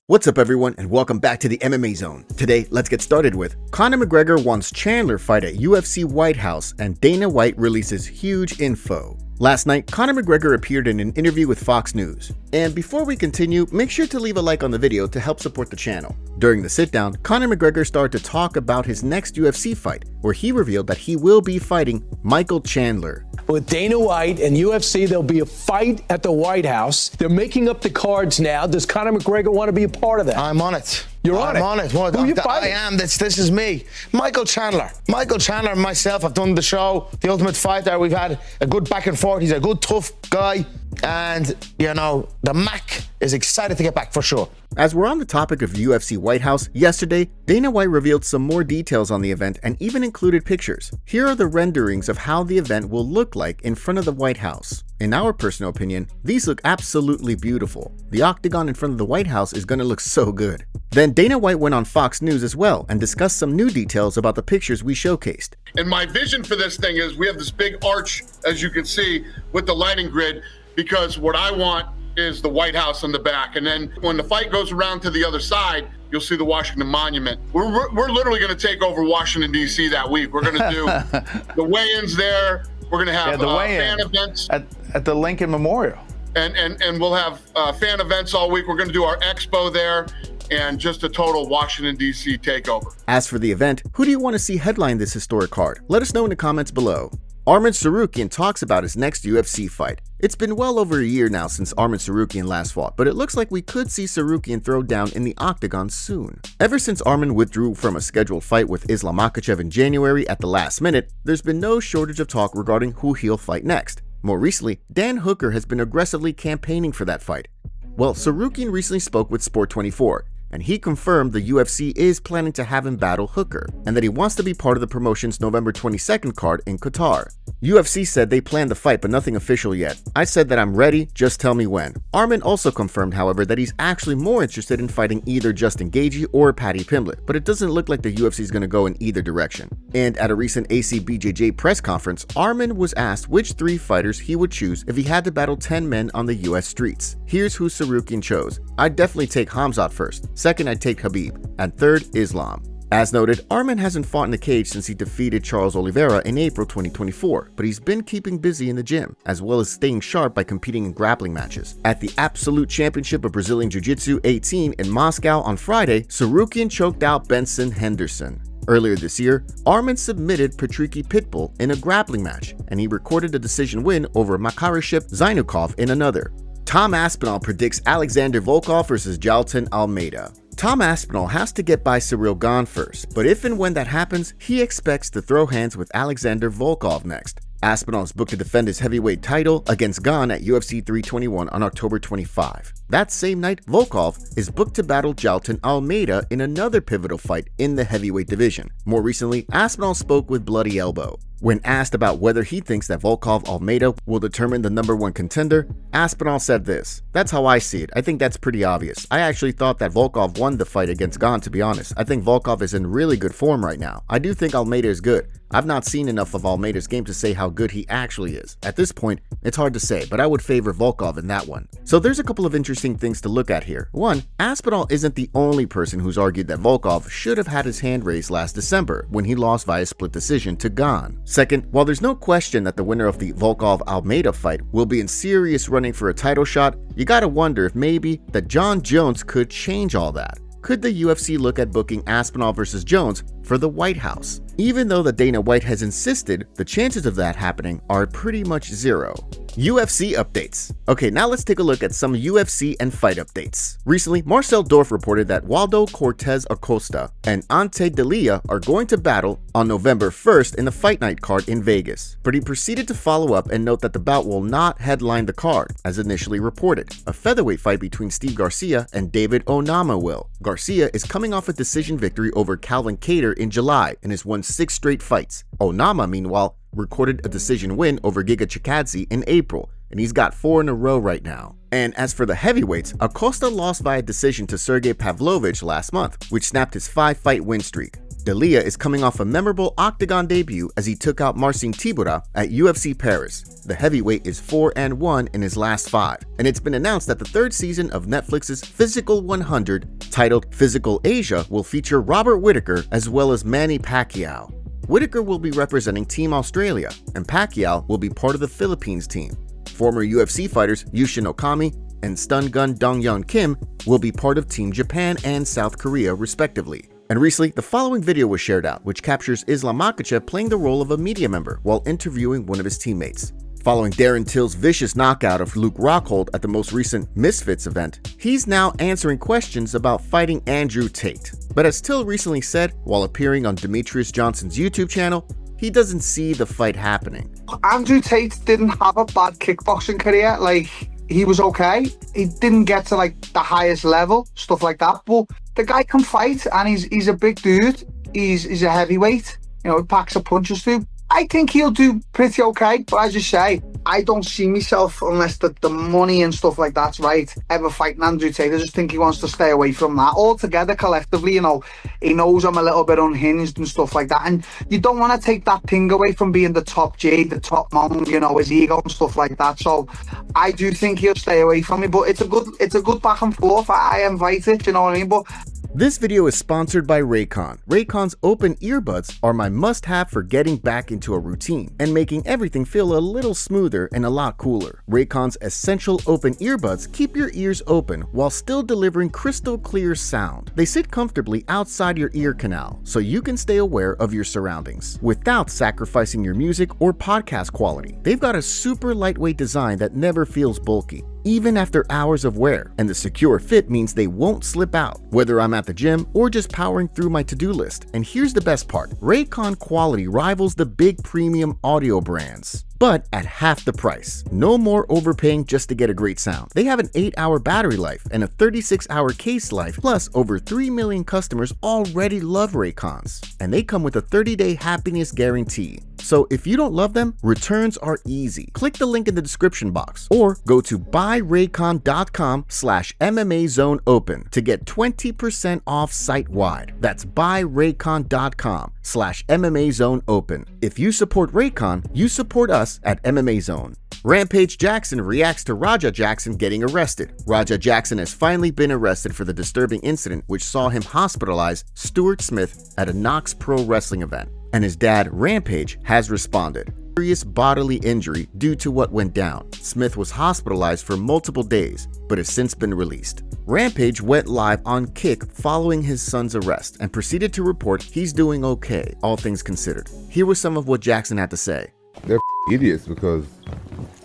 What's up everyone and welcome back to the MMA Zone. Today, let's get started with Conor McGregor wants Chandler fight at UFC White House and Dana White releases huge info. Last night, Conor McGregor appeared in an interview with Fox News. And before we continue, make sure to leave a like on the video to help support the channel. During the sit-down, Conor McGregor started to talk about his next UFC fight, where he revealed that he will be fighting Michael Chandler. With Dana White and UFC, there'll be a fight at the White House. They're making up the cards now. Does Conor McGregor want to be a part of that? I'm on it. You're on it? I'm on it. Well, Who you fighting? I am. This is me. Michael Chandler. Michael Chandler and myself have done the show, The Ultimate Fighter. We've had a good back and forth. He's a good, tough guy. And, you know, the Mac is excited to get back for sure. As we're on the topic of UFC White House, yesterday, Dana White revealed some more details on the event and even included pictures. Here are the renderings of how the event will look like in front of the White House. In our personal opinion, these look absolutely beautiful. The octagon in front of the White House is going to look so good. Then Dana White went on Fox News as well and discussed some new details about the pictures we showcased. And my vision for this thing is we have this big arch, as you can see, with the lighting grid, because what I want is the White House on the back. And then when the fight goes around to the other side, you'll see the Washington Monument. We're literally going to take over Washington, D.C. that week. We're going to do the weigh-ins there. We're going to have fan events. At the Lincoln Memorial. And we'll have fan events all week. We're going to do our expo there and just a total Washington, D.C. takeover. As for the event, who do you want to see headline this historic card? Let us know in the comments below. Arman Tsarukyan talks about his next UFC fight. It's been well over a year now since Arman Tsarukyan last fought, but it looks like we could see Tsarukyan throw down in the octagon soon. Ever since Arman withdrew from a scheduled fight with Islam Makhachev in January at the last minute, there's been no shortage of talk regarding who he'll fight next. More recently, Dan Hooker has been aggressively campaigning for that fight. Well, Tsarukyan recently spoke with Sport 24, and he confirmed the UFC is planning to have him battle Hooker, and that he wants to be part of the promotion's November 22nd card in Qatar. UFC said they planned the fight, but nothing official yet. I said that I'm ready, just tell me when. Arman also confirmed, however, that he's actually more interested in fighting either Justin Gaethje or Paddy Pimblett, but it doesn't look like the UFC is going to go in either direction. And at a recent ACBJJ press conference, Arman was asked which 3 fighters he would choose if he had to battle 10 men on the US streets. Here's who Tsarukyan chose. I'd definitely take Khamzat first. Second, I'd take Khabib. And third, Islam. As noted, Arman hasn't fought in the cage since he defeated Charles Oliveira in April 2024, but he's been keeping busy in the gym, as well as staying sharp by competing in grappling matches. At the Absolute Championship of Brazilian Jiu-Jitsu 18 in Moscow on Friday, Tsarukyan choked out Benson Henderson. Earlier this year, Arman submitted Patricky Pitbull in a grappling match, and he recorded a decision win over Makaraship Zainukov in another. Tom Aspinall predicts Alexander Volkov versus Jailton Almeida. Tom Aspinall has to get by Ciryl Gane first, but if and when that happens, he expects to throw hands with Alexander Volkov next. Aspinall is booked to defend his heavyweight title against Gane at UFC 321 on October 25. That same night, Volkov is booked to battle Jailton Almeida in another pivotal fight in the heavyweight division. More recently, Aspinall spoke with Bloody Elbow. When asked about whether he thinks that Volkov-Almeida will determine the #1 contender, Aspinall said this: "That's how I see it. I think that's pretty obvious. I actually thought that Volkov won the fight against Gane, to be honest. I think Volkov is in really good form right now. I do think Almeida is good. I've not seen enough of Almeida's game to say how good he actually is. At this point, it's hard to say, but I would favor Volkov in that one." So there's a couple of interesting things to look at here. One, Aspinall isn't the only person who's argued that Volkov should have had his hand raised last December when he lost via split decision to Gane. Second, while there's no question that the winner of the Volkov-Almeida fight will be in serious running for a title shot, you gotta wonder if maybe that John Jones could change all that. Could the UFC look at booking Aspinall versus Jones for the White House? Even though the Dana White has insisted, the chances of that happening are pretty much zero. UFC updates. Okay, now let's take a look at some UFC and fight updates. Recently, Marcel Dorff reported that Waldo Cortez Acosta and Ante Ilia are going to battle on November 1st in the Fight Night card in Vegas, but he proceeded to follow up and note that the bout will not headline the card, as initially reported. A featherweight fight between Steve Garcia and David Onama will. Garcia is coming off a decision victory over Calvin Kattar in July and has won 6 straight fights. Onama, meanwhile, recorded a decision win over Giga Chikadze in April, and he's got 4 in a row right now. And as for the heavyweights, Acosta lost via decision to Sergey Pavlovich last month, which snapped his 5-fight win streak. Ilia is coming off a memorable octagon debut as he took out Marcin Tybura at UFC Paris. The heavyweight is 4-1 in his last 5, and it's been announced that the 3rd season of Netflix's Physical 100 titled Physical Asia, will feature Robert Whittaker as well as Manny Pacquiao. Whittaker will be representing Team Australia, and Pacquiao will be part of the Philippines team. Former UFC fighters Yushin Okami and stun gun Dong-Yeon Kim will be part of Team Japan and South Korea, respectively. And recently, the following video was shared out, which captures Islam Makhachev playing the role of a media member while interviewing one of his teammates. Following Darren Till's vicious knockout of Luke Rockhold at the most recent Misfits event, he's now answering questions about fighting Andrew Tate. But as Till recently said while appearing on Demetrius Johnson's YouTube channel, he doesn't see the fight happening. Andrew Tate didn't have a bad kickboxing career. He was okay. He didn't get to the highest level, stuff like that. But the guy can fight, and he's a big dude. He's a heavyweight. He packs a punches too. I think he'll do pretty okay, but as you say, I don't see myself, unless the money and stuff like that's right, ever fighting Andrew Tate. I just think he wants to stay away from that altogether. Collectively, he knows I'm a little bit unhinged and stuff like that, and you don't want to take that thing away from being the top G, the top man, his ego and stuff like that. So I do think he'll stay away from me, but it's a good back and forth. I invite it, you know what I mean? But this video is sponsored by Raycon. Raycon's open earbuds are my must-have for getting back into a routine and making everything feel a little smoother and a lot cooler. Raycon's essential open earbuds keep your ears open while still delivering crystal clear sound. They sit comfortably outside your ear canal so you can stay aware of your surroundings without sacrificing your music or podcast quality. They've got a super lightweight design that never feels bulky, even after hours of wear, and the secure fit means they won't slip out, whether I'm at the gym or just powering through my to-do list. And here's the best part, Raycon quality rivals the big premium audio brands, but at half the price. No more overpaying just to get a great sound. They have an 8-hour battery life and a 36-hour case life, plus over 3 million customers already love Raycons, and they come with a 30-day happiness guarantee. So if you don't love them, returns are easy. Click the link in the description box or go to buyraycon.com/MMAZoneOpen to get 20% off site-wide. That's buyraycon.com/MMAZoneOpen. If you support Raycon, you support us at MMA Zone. Rampage Jackson reacts to Raja Jackson getting arrested. Raja Jackson has finally been arrested for the disturbing incident which saw him hospitalize Stuart Smith at a Knox Pro Wrestling event, and his dad, Rampage, has responded. Serious bodily injury due to what went down. Smith was hospitalized for multiple days, but has since been released. Rampage went live on Kick following his son's arrest and proceeded to report he's doing okay, all things considered. Here was some of what Jackson had to say. They're idiots because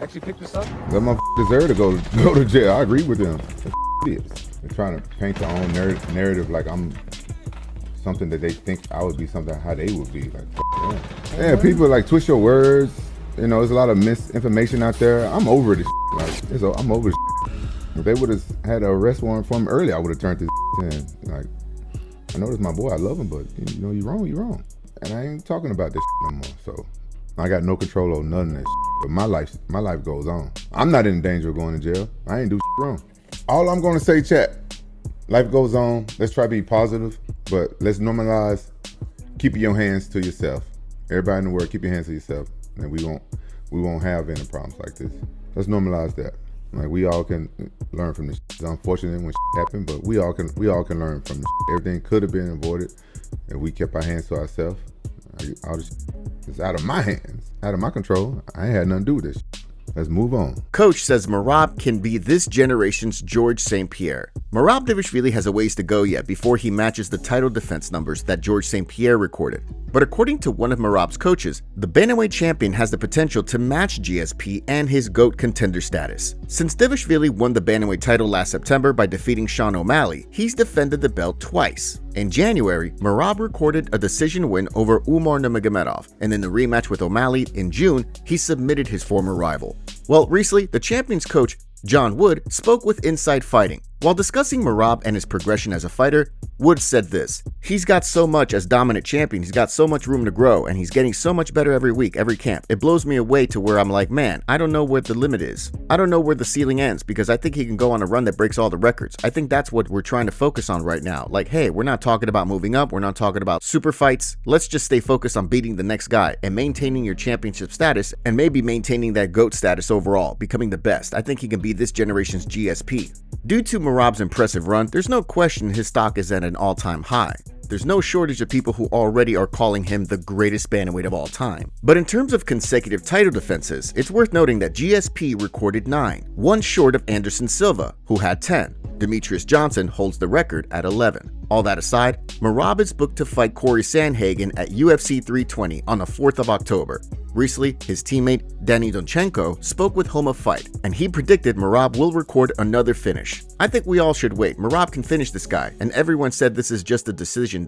actually pick this up. Them motherfuckers deserve to go to jail. I agree with them. They're idiots. They're trying to paint their own narrative like I'm something that they think I would be, something how they would be. Yeah, people twist your words. There's a lot of misinformation out there. I'm over this. I'm over this. If they would have had an arrest warrant for him earlier, I would have turned this in. I know this my boy. I love him, but you're wrong. You're wrong. And I ain't talking about this no more. So I got no control over none of this. But my life goes on. I'm not in danger of going to jail. I ain't do wrong. All I'm gonna say, chat. Life goes on. Let's try to be positive, but let's normalize keeping your hands to yourself. Everybody in the world, keep your hands to yourself, and we won't have any problems like this. Let's normalize that. We all can learn from this. It's unfortunate when happen, but we all can learn from this. Everything could have been avoided if we kept our hands to ourselves. It's out of my hands, out of my control. I ain't had nothing to do with this. Let's move on. Coach says Merab can be this generation's Georges St-Pierre. Merab Dvalishvili has a ways to go yet before he matches the title defense numbers that Georges St-Pierre recorded. But according to one of Merab's coaches, the bantamweight champion has the potential to match GSP and his GOAT contender status. Since Dvalishvili won the bantamweight title last September by defeating Sean O'Malley, he's defended the belt twice. In January, Merab recorded a decision win over Umar Nurmagomedov, and in the rematch with O'Malley in June, he submitted his former rival. Well, recently, the champion's coach, John Wood, spoke with Inside Fighting. While discussing Merab and his progression as a fighter, Wood said this: "He's got so much as dominant champion, he's got so much room to grow, and he's getting so much better every week, every camp. It blows me away to where I'm like, man, I don't know where the limit is. I don't know where the ceiling ends, because I think he can go on a run that breaks all the records. I think that's what we're trying to focus on right now. Like, hey, we're not talking about moving up, we're not talking about super fights. Let's just stay focused on beating the next guy and maintaining your championship status, and maybe maintaining that GOAT status overall, becoming the best. I think he can be this generation's GSP." Due to Merab's impressive run, there's no question his stock is at an all-time high. There's no shortage of people who already are calling him the greatest bantamweight of all time. But in terms of consecutive title defenses, it's worth noting that GSP recorded 9, one short of Anderson Silva, who had 10. Demetrius Johnson holds the record at 11. All that aside, Merab is booked to fight Corey Sandhagen at UFC 320 on the 4th of October. Recently, his teammate Danny Donchenko spoke with Home of Fight, and he predicted Merab will record another finish. I think we all should wait. Merab can finish this guy, and everyone said this is just a decision.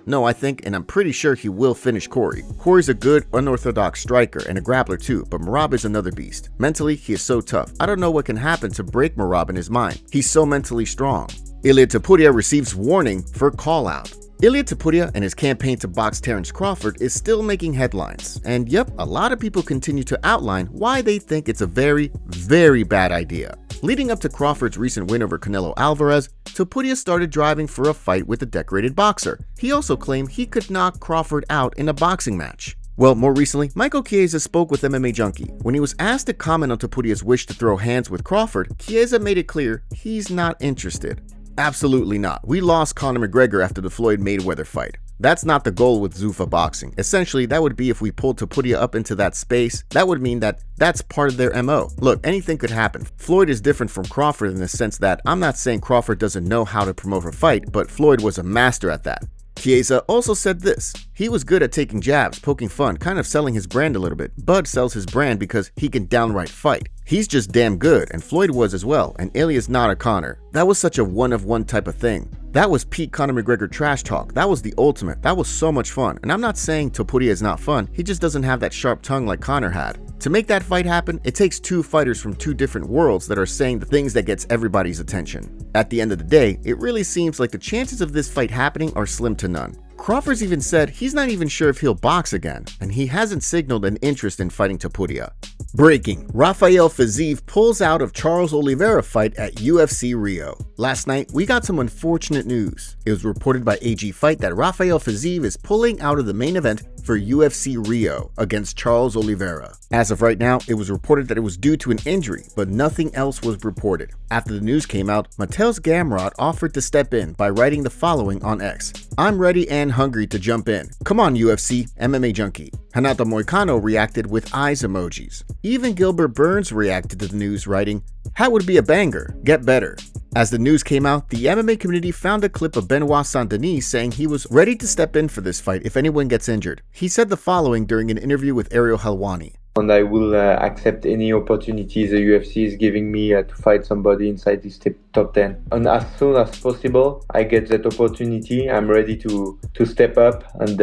No, I think, and I'm pretty sure he will finish Corey. Corey's a good, unorthodox striker and a grappler too, but Merab is another beast. Mentally, he is so tough. I don't know what can happen to break Merab in his mind. He's so mentally strong. Ilia Topuria receives warning for call-out. Ilia Topuria and his campaign to box Terence Crawford is still making headlines, and yep, a lot of people continue to outline why they think it's a very, very bad idea. Leading up to Crawford's recent win over Canelo Alvarez, Topuria started driving for a fight with a decorated boxer. He also claimed he could knock Crawford out in a boxing match. Well, more recently, Michael Chiesa spoke with MMA Junkie. When he was asked to comment on Topuria's wish to throw hands with Crawford, Chiesa made it clear he's not interested. Absolutely not. We lost Conor McGregor after the Floyd-Mayweather fight. That's not the goal with Zuffa boxing. Essentially, that would be if we pulled Topuria up into that space, that would mean that that's part of their MO. Look, anything could happen. Floyd is different from Crawford in the sense that I'm not saying Crawford doesn't know how to promote a fight, but Floyd was a master at that. Chiesa also said this: he was good at taking jabs, poking fun, kind of selling his brand a little bit. Bud sells his brand because he can downright fight. He's just damn good, and Floyd was as well, and Ilia's not a Conor. That was such a one-of-one type of thing. That was peak Conor McGregor trash talk. That was the ultimate. That was so much fun. And I'm not saying Topuria is not fun, he just doesn't have that sharp tongue like Conor had. To make that fight happen, it takes two fighters from two different worlds that are saying the things that gets everybody's attention. At the end of the day, it really seems like the chances of this fight happening are slim to none. Crawford's even said he's not even sure if he'll box again, and he hasn't signaled an interest in fighting Topuria. Breaking: Rafael Fiziev pulls out of Charles Oliveira fight at UFC Rio. Last night, we got some unfortunate news. It was reported by AG Fight that Rafael Fiziev is pulling out of the main event for UFC Rio against Charles Oliveira. As of right now, it was reported that it was due to an injury, but nothing else was reported. After the news came out, Mateusz Gamrot offered to step in by writing the following on X: "I'm ready and hungry to jump in. Come on UFC, MMA Junkie." Hanata Moicano reacted with eyes emojis. Even Gilbert Burns reacted to the news, writing, "That would be a banger, get better." As the news came out, the MMA community found a clip of Benoit Saint-Denis saying he was ready to step in for this fight if anyone gets injured. He said the following during an interview with Ariel Helwani: "And I will accept any opportunities the UFC is giving me to fight somebody inside this top 10. And as soon as possible, I get that opportunity, I'm ready to step up. And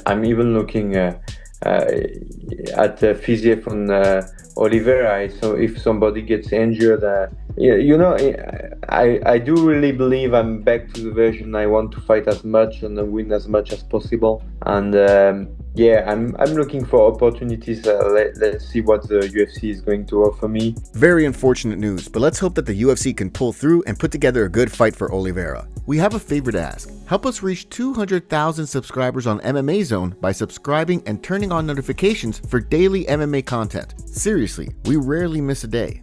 I'm even looking at Fiziev and Oliveira. So if somebody gets injured, I do really believe I'm back to the version I want to fight as much and win as much as possible. And I'm looking for opportunities. Let's see what the UFC is going to offer me." Very unfortunate news, but let's hope that the UFC can pull through and put together a good fight for Oliveira. We have a favor to ask. Help us reach 200,000 subscribers on MMA Zone by subscribing and turning on notifications for daily MMA content. Seriously, we rarely miss a day.